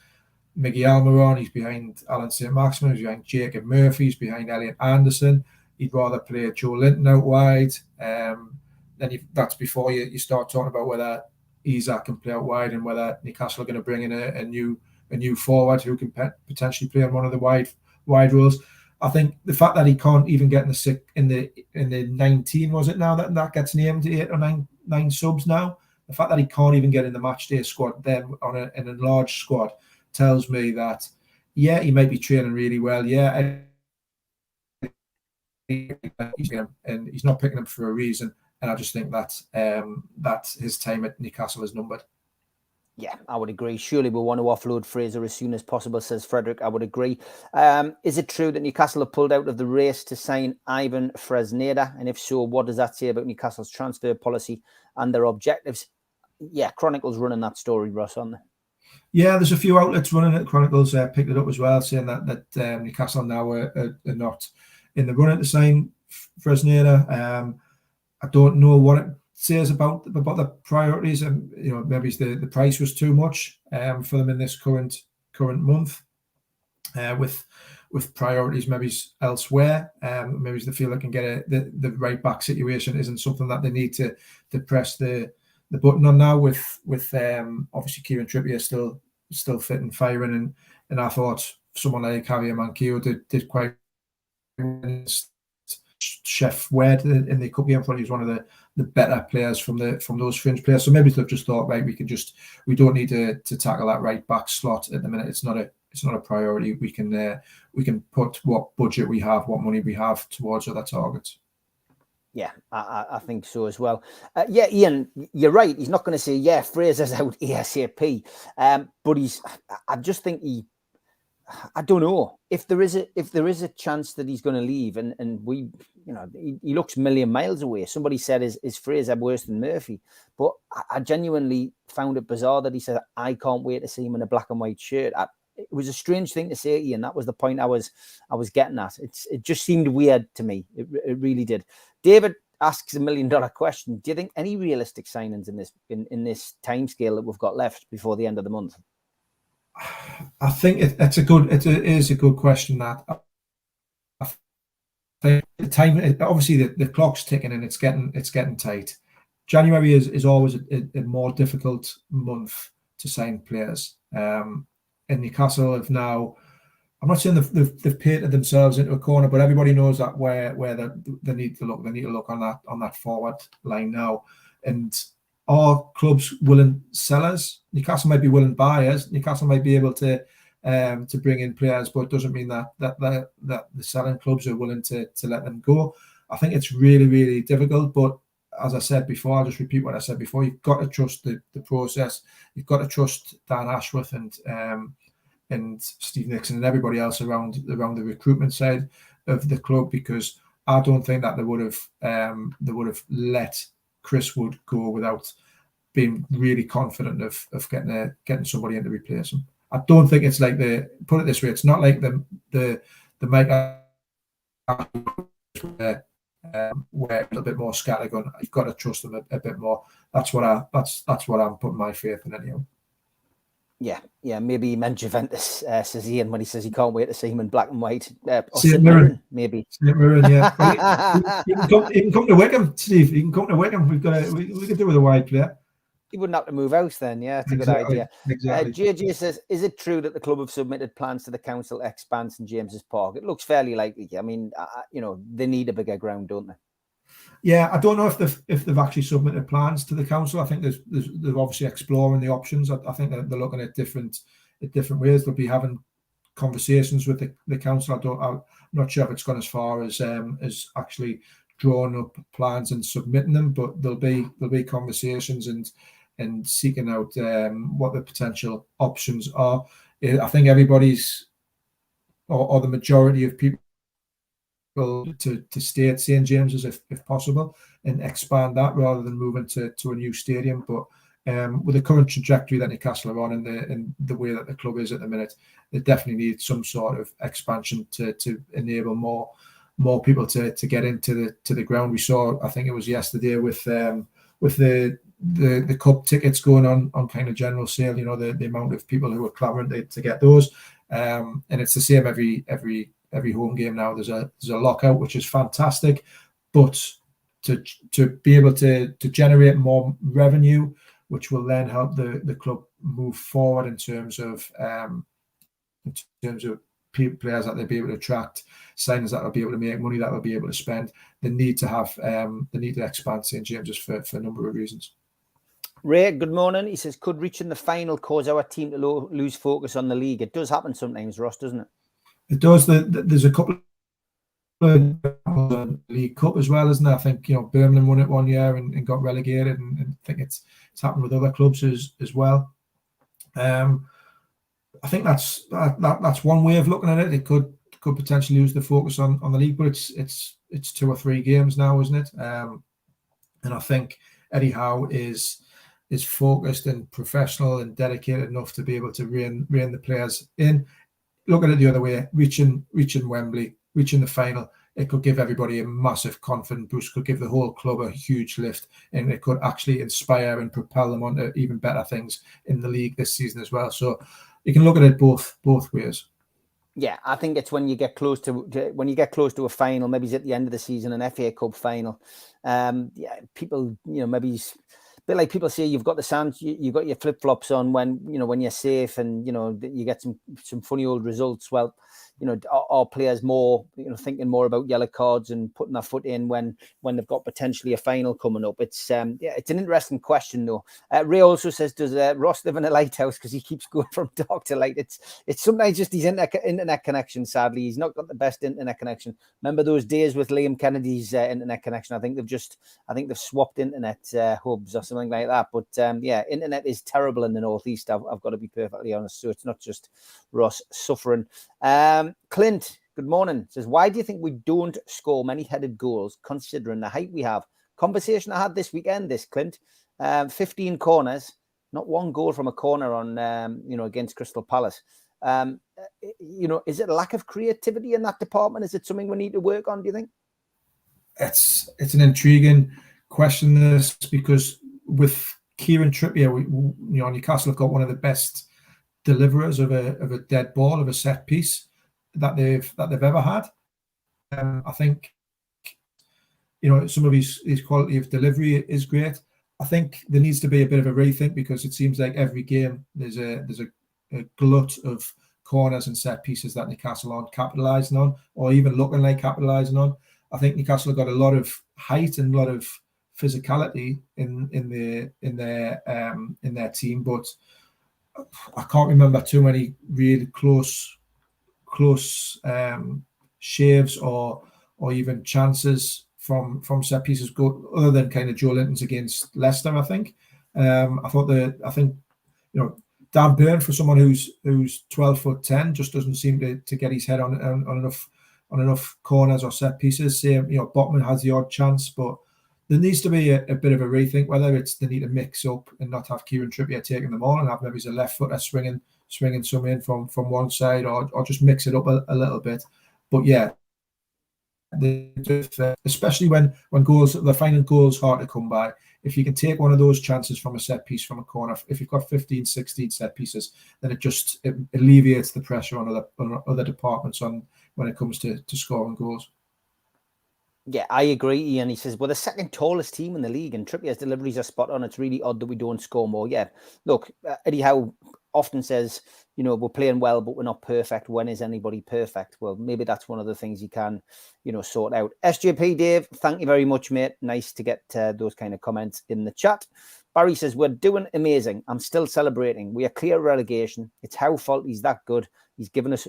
Miggy Almiron. He's behind Alan St. Maximin. He's behind Jacob Murphy. He's behind Elliot Anderson. He'd rather play Joe Linton out wide. That's before you start talking about whether Isaac can play out wide and whether Newcastle are going to bring in a new forward who can potentially play on one of the wide roles. I think the fact that he can't even get in the 19, was it now that gets named 8 or 9 subs now. The fact that he can't even get in the match day squad then on an enlarged squad tells me that he might be training really well. And he's not picking him for a reason. And I just think that his time at Newcastle is numbered. Yeah, I would agree. Surely we'll want to offload Fraser as soon as possible, says Frederick. I would agree. Is it true that Newcastle have pulled out of the race to sign Ivan Fresneda? And if so, what does that say about Newcastle's transfer policy and their objectives? Yeah, Chronicles running that story, Ross, aren't they? Yeah, there's a few outlets running it. Chronicles picked it up as well, saying that Newcastle now are not in the running to sign Fresneda. I don't know what it says about the priorities, and maybe the price was too much for them in this current month with with priorities maybe elsewhere. Maybe they feel they can get the right back situation isn't something that they need to press the button on now. With obviously Kieran Trippier still fit and firing, and I thought someone like Javier Manquillo did quite well. Chef Wed in the cup game, I thought he was one of the better players from those fringe players. So maybe they've just thought, right, we don't need to tackle that right back slot at the minute. It's not a priority. We can put what budget we have, what money we have towards other targets. Yeah, I think so as well. Yeah, Ian, you're right. He's not going to say, yeah, Fraser's out ASAP. But I just think I don't know if there is a chance that he's going to leave, and we, he looks a million miles away. Somebody said, is Fraser worse than Murphy? But I genuinely found it bizarre that he said, I can't wait to see him in a black and white shirt. It was a strange thing to say, Ian. That was the point I was getting at. It just seemed weird to me. It really did. David asks $1 million question. Do you think any realistic signings in this timescale that we've got left before the end of the month? I think it is a good question. That I think the time, obviously the clock's ticking and it's getting tight. January is always a more difficult month to sign players. And Newcastle have now, I'm not saying they've painted themselves into a corner, but everybody knows that where they need to look. They need to look on that forward line now. And are clubs willing sellers? Newcastle might be willing buyers. Newcastle might be able to bring in players, but it doesn't mean that the selling clubs are willing to let them go. I think it's really, really difficult. But as I said before, I'll just repeat what I said before. You've got to trust the process. You've got to trust Dan Ashworth and Steve Nixon and everybody else around the recruitment side of the club, because I don't think that they would have let Chris Wood go without being really confident of getting somebody in to replace him. I don't think it's like put it this way, it's not like the Mike where a little bit more scattergun. You've got to trust them a bit more. That's what I'm putting my faith in anyhow. Yeah, maybe he meant Juventus, says Ian, when he says he can't wait to see him in black and white. Or St. Mirren, maybe. St. Mirren, yeah. He can come to Wickham, Steve. He can come to Wickham. We could do with a wide player. He wouldn't have to move out then. Yeah, it's a good idea. Exactly. JJ says, is it true that the club have submitted plans to the council to expand St James's Park? It looks fairly likely. I mean, they need a bigger ground, don't they? Yeah, I don't know if they've actually submitted plans to the council. I think they're obviously exploring the options. I think they're looking at different ways. They'll be having conversations with the council. I'm not sure if it's gone as far as actually drawing up plans and submitting them, but there'll be conversations and seeking out what the potential options are. I think everybody's or the majority of people to stay at St James's if possible and expand that rather than moving to a new stadium. But with the current trajectory that Newcastle are on and the way that the club is at the minute, they definitely need some sort of expansion to enable more people to get into the ground. We saw, I think it was yesterday, with the cup tickets going on kind of general sale. The amount of people who are clamouring to get those, and it's the same every home game now. There's a lockout, which is fantastic, but to be able to generate more revenue, which will then help the club move forward in terms of players that they'll be able to attract, signings that will be able to make money, that will be able to spend. They need to expand St James's for a number of reasons. Ray, good morning. He says, could reaching the final cause our team to lose focus on the league? It does happen sometimes, Ross, doesn't it? It does. There's a couple of League Cup as well, isn't there? I think Birmingham won it one year and got relegated, and I think it's happened with other clubs as well. I think that's one way of looking at it. It could potentially lose the focus on the league, but it's 2 or 3 games now, isn't it? And I think Eddie Howe is focused and professional and dedicated enough to be able to rein the players in. Look at it the other way, reaching Wembley, reaching the final, it could give everybody a massive confidence boost, could give the whole club a huge lift, and it could actually inspire and propel them on to even better things in the league this season as well. So you can look at it both ways. Yeah, I think it's when you get close to a final, maybe it's at the end of the season, an FA Cup final. Yeah, people, maybe it's a bit like people say you've got the sand, you've got your flip flops on when you're safe, and you get some funny old results. Well, our players more thinking more about yellow cards and putting their foot in when they've got potentially a final coming up. It's it's an interesting question though. Ray also says, does Ross live in a lighthouse because he keeps going from dark to light? It's sometimes just his internet connection. Sadly, he's not got the best internet connection. Remember those days with Liam Kennedy's internet connection? I think they've swapped internet hubs or something like that. But yeah, internet is terrible in the northeast. I've got to be perfectly honest. So it's not just Ross suffering. Clint, good morning. Says, why do you think we don't score many headed goals considering the height we have? Conversation I had this weekend, Clint. 15 corners, not one goal from a corner on against Crystal Palace. Is it a lack of creativity in that department? Is it something we need to work on, do you think? It's an intriguing question, this, because with Kieran Trippier, Newcastle have got one of the best deliverers of a dead ball, of a set piece that they've ever had. I think some of his quality of delivery is great. I think there needs to be a bit of a rethink, because it seems like every game there's a glut of corners and set pieces that Newcastle aren't capitalising on, or even looking like capitalising on. I think Newcastle have got a lot of height and a lot of physicality in their team, but I can't remember too many really close shaves or even chances from set pieces other than kind of Joe Linton's against Leicester. I think Dan Burn, for someone who's 12'10", just doesn't seem to get his head on enough corners or set pieces. Same, Botman has the odd chance, but there needs to be a bit of a rethink, whether it's they need to mix up and not have Kieran Trippier taking them on and have maybe a left footer swinging some in from one side, or just mix it up a little bit. But yeah, especially when goals, the final goal's hard to come by. If you can take one of those chances from a set piece, from a corner, if you've got 15, 16 set pieces, then it alleviates the pressure on other departments when it comes to scoring goals. Yeah, I agree, Ian. He says, we're the second tallest team in the league and Trippier's deliveries are spot on. It's really odd that we don't score more. Yeah, look, Eddie Howe often says, we're playing well, but we're not perfect. When is anybody perfect? Well, maybe that's one of the things you can, sort out. SJP Dave, thank you very much, mate. Nice to get those kind of comments in the chat. Barry says, we're doing amazing. I'm still celebrating. We are clear relegation. It's Howe's fault he's that good. He's given us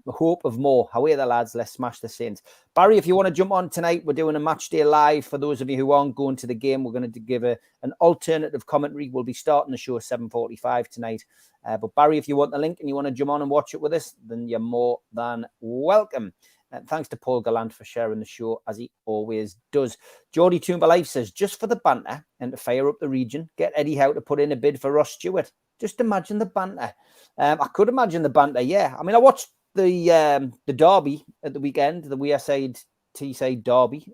hope of more. How are the lads? Let's smash the Saints. Barry, if you want to jump on tonight, we're doing a match day live. For those of you who aren't going to the game, we're going to give an alternative commentary. We'll be starting the show at 7:45 tonight. But Barry, if you want the link and you want to jump on and watch it with us, then you're more than welcome. Thanks to Paul Gallant for sharing the show, as he always does. Geordie Toomba Life says, just for the banter and to fire up the region, get Eddie Howe to put in a bid for Ross Stewart. Just imagine the banter. I could imagine the banter, yeah. I mean, I watched the derby at the weekend, the Wearside Teesside derby.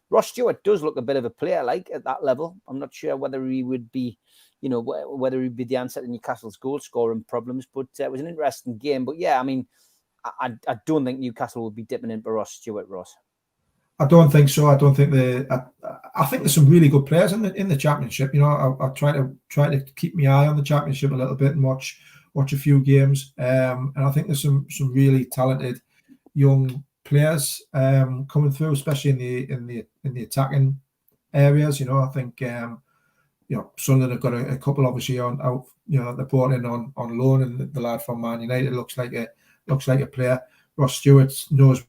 Ross Stewart does look a bit of a player, like, at that level. I'm not sure whether he would be, whether he'd be the answer to Newcastle's goal-scoring problems, but it was an interesting game. But, yeah, I mean, I don't think Newcastle would be dipping into Ross Stewart, Ross. I don't think so. I don't think I think there's some really good players in the Championship. I try to keep my eye on the Championship a little bit and watch a few games. And I think there's some really talented young players coming through, especially in the attacking areas. I think Sunderland have got a couple obviously out. They're brought in on loan, and the lad from Man United looks like a player. Ross Stewart knows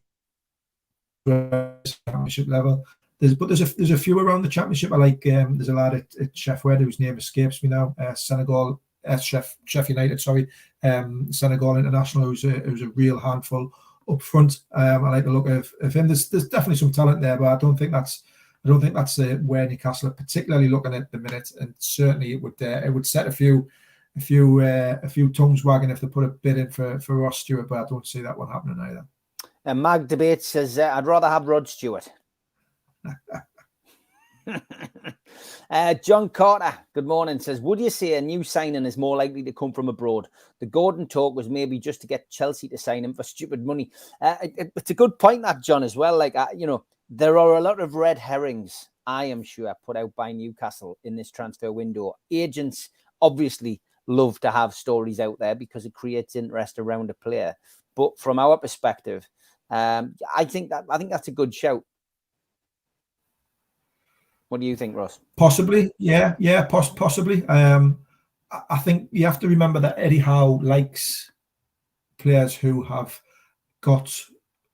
Championship level. There's a few around the Championship. I like. There's a lad at Sheffield whose name escapes me now. Senegal, Sheffield United. Sorry, Senegal international, who's a real handful up front. I like the look of him. There's definitely some talent there, but I don't think that's where Newcastle are particularly looking at the minute. And certainly it would set a few tongues wagging if they put a bid in for Ross Stewart, but I don't see that one happening either. And Mag Debate says, I'd rather have Rod Stewart. John Carter, good morning, says, would you say a new signing is more likely to come from abroad? The Gordon talk was maybe just to get Chelsea to sign him for stupid money. It's a good point, that, John, as well. Like, there are a lot of red herrings, I am sure, put out by Newcastle in this transfer window. Agents obviously love to have stories out there because it creates interest around a player. But from our perspective, I think that's a good shout. What do you think, Ross? Possibly, yeah, possibly. I think you have to remember that Eddie Howe likes players who have got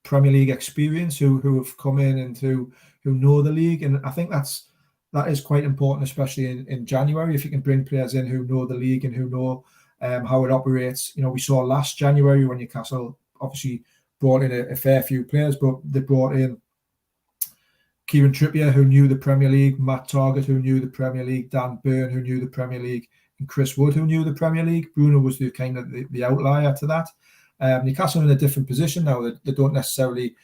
Premier League experience, who have come in and who know the league, and I think that is quite important, especially in January, if you can bring players in who know the league and who know how it operates. We saw last January when Newcastle obviously brought in a fair few players, but they brought in Kieran Trippier, who knew the Premier League, Matt Targett, who knew the Premier League, Dan Burn, who knew the Premier League, and Chris Wood, who knew the Premier League. Bruno was the kind of the outlier to that. Newcastle in a different position now. They don't necessarily,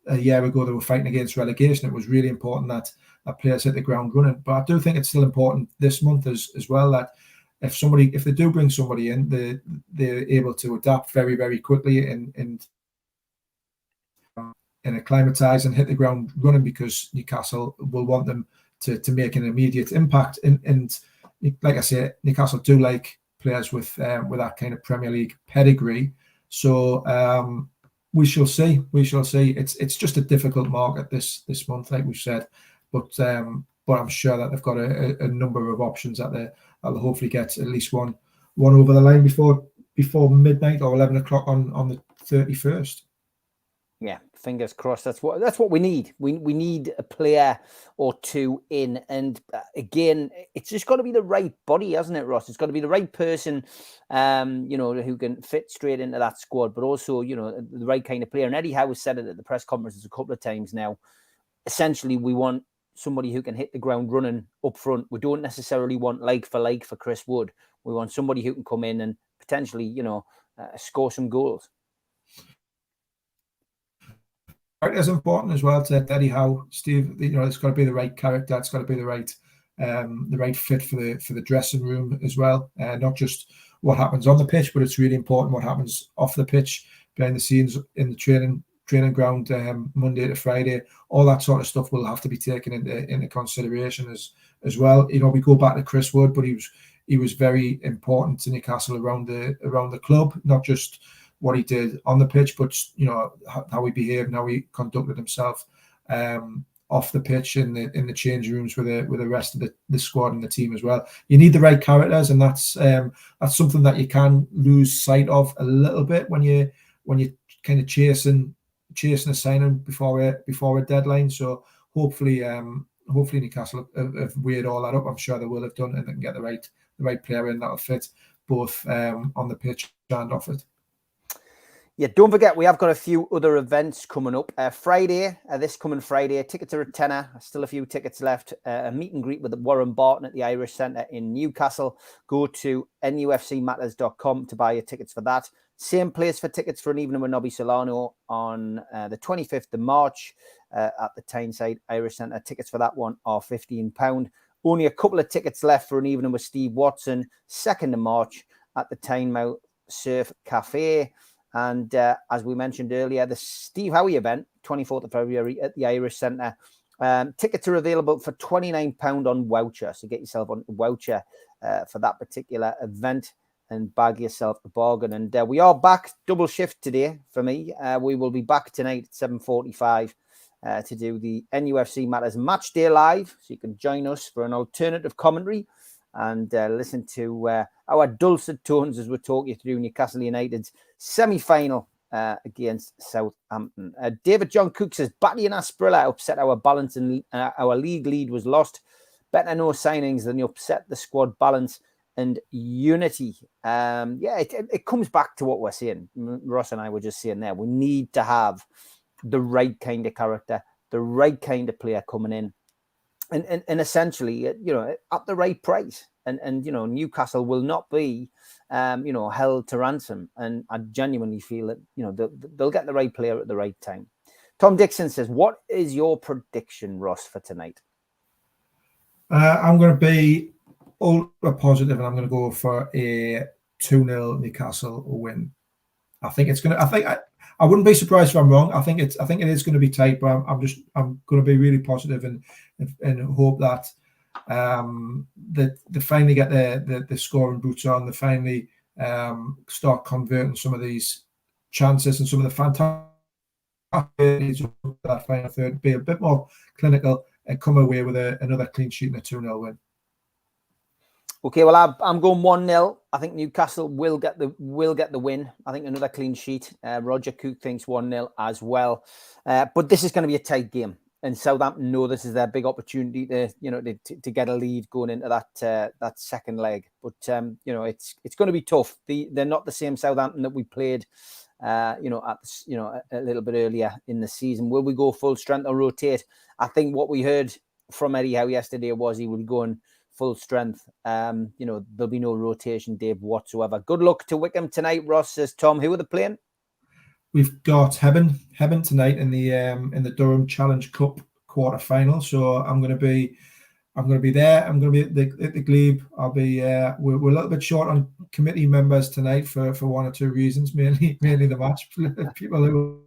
a year ago they were fighting against relegation. It was really important that players hit the ground running. But I do think it's still important this month as well, that if they do bring somebody in, they're able to adapt very, very quickly and acclimatise and hit the ground running, because Newcastle will want them to make an immediate impact. And like I say, Newcastle do like players with that kind of Premier League pedigree. So we shall see. It's just a difficult market this month, like we've said, but I'm sure that they've got a number of options that they'll hopefully get at least one over the line before midnight or 11 o'clock on the 31st. Yeah, fingers crossed. That's what we need. We need a player or two in, and again, it's just got to be the right body, hasn't it, Ross? It's got to be the right person, who can fit straight into that squad, but also, the right kind of player. And Eddie Howe has said it at the press conferences a couple of times now. Essentially, we want somebody who can hit the ground running up front. We don't necessarily want like for Chris Wood. We want somebody who can come in and potentially, score some goals. It's important as well to Eddie Howe, Steve. It's got to be the right character. It's got to be the right fit for the dressing room as well. Not just what happens on the pitch, but it's really important what happens off the pitch, behind the scenes, in the training ground, Monday to Friday. All that sort of stuff will have to be taken into consideration as well. We go back to Chris Wood, but he was very important to Newcastle around the club, not just what he did on the pitch, but how he behaved and how he conducted himself off the pitch in the change rooms with the rest of the squad and the team as well. You need the right characters, and that's something that you can lose sight of a little bit when you kind of chasing a signing before a deadline. So hopefully Newcastle have weighed all that up. I'm sure they will have done, and they can get the right player in that'll fit both on the pitch and off it. Yeah, don't forget, we have got a few other events coming up. This coming Friday, tickets are a tenner. Still a few tickets left. A meet and greet with Warren Barton at the Irish Centre in Newcastle. Go to nufcmatters.com to buy your tickets for that. Same place for tickets for an evening with Nobby Solano on the 25th of March at the Tyneside Irish Centre. Tickets for that one are £15. Only a couple of tickets left for an evening with Steve Watson, 2nd of March at the Tynemouth Surf Cafe. And as we mentioned earlier, the Steve Howie event, 24th of February at the Irish Centre. Tickets are available for £29 on voucher. So get yourself on voucher for that particular event and bag yourself a bargain. And we are back, double shift today for me. We will be back tonight at 7:45 to do the NUFC Matters Match Day Live. So you can join us for an alternative commentary and listen to our dulcet tones as we talk you through Newcastle United's semi-final against Southampton. David John Cook says, Batty and Asprilla upset our balance and our league lead was lost. Better no signings than you upset the squad balance and unity. It comes back to what we're saying. Ross and I were just saying there. We need to have the right kind of character, the right kind of player coming in. And essentially, at the right price. And Newcastle will not be, held to ransom. And I genuinely feel that, they'll get the right player at the right time. Tom Dixon says, what is your prediction, Ross, for tonight? I'm going to be ultra positive, and I'm going to go for a 2-0 Newcastle win. I think it's going to. I wouldn't be surprised if I'm wrong. I think it is going to be tight, but I'm going to be really positive and hope that that they finally get the scoring boots on. They finally start converting some of these chances and some of the fantastic that final third, be a bit more clinical and come away with another clean sheet and a 2-0 win. Okay, well, I'm going 1-0. I think Newcastle will get the win. I think another clean sheet. Roger Cook thinks 1-0 as well. But this is going to be a tight game, and Southampton know this is their big opportunity to get a lead going into that second leg. But it's going to be tough. They're not the same Southampton that we played. A little bit earlier in the season. Will we go full strength or rotate? I think what we heard from Eddie Howe yesterday was he will be going full strength. There'll be no rotation, Dave, whatsoever. Good luck to Wickham tonight, Ross, says Tom. Who are they playing? We've got Hebben tonight in the Durham Challenge Cup quarter final. So I'm going to be there. I'm going to be at the Glebe. I'll be. We're a little bit short on committee members tonight for one or two reasons. Mainly the match. People who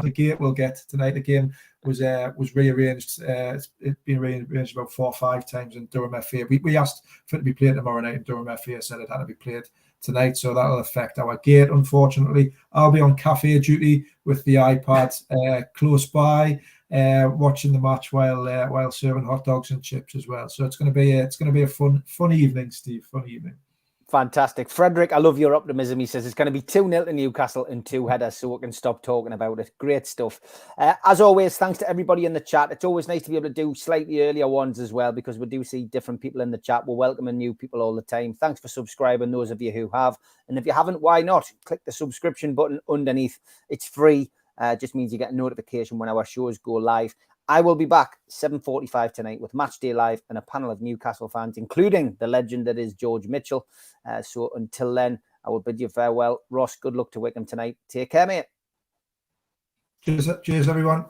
the gate will get tonight. The game was rearranged. It's been rearranged about 4 or 5 times in Durham FA. We asked for it to be played tomorrow night, and Durham FA said it had to be played tonight, so that'll affect our gate. Unfortunately, I'll be on cafe duty with the iPad close by, watching the match while serving hot dogs and chips as well. So it's going to be a fun evening, Steve. Fun evening. Fantastic. Frederick, I love your optimism. He says it's going to be 2-0 to Newcastle and 2 headers, so we can stop talking about it. Great stuff. As always, thanks to everybody in the chat. It's always nice to be able to do slightly earlier ones as well, because we do see different people in the chat. We're welcoming new people all the time. Thanks for subscribing, those of you who have. And if you haven't, why not? Click the subscription button underneath. It's free. Just means you get a notification when our shows go live. I will be back 7:45 tonight with Matchday Live and a panel of Newcastle fans, including the legend that is George Mitchell. So until then, I will bid you farewell. Ross, good luck to Wickham tonight. Take care, mate. Cheers everyone.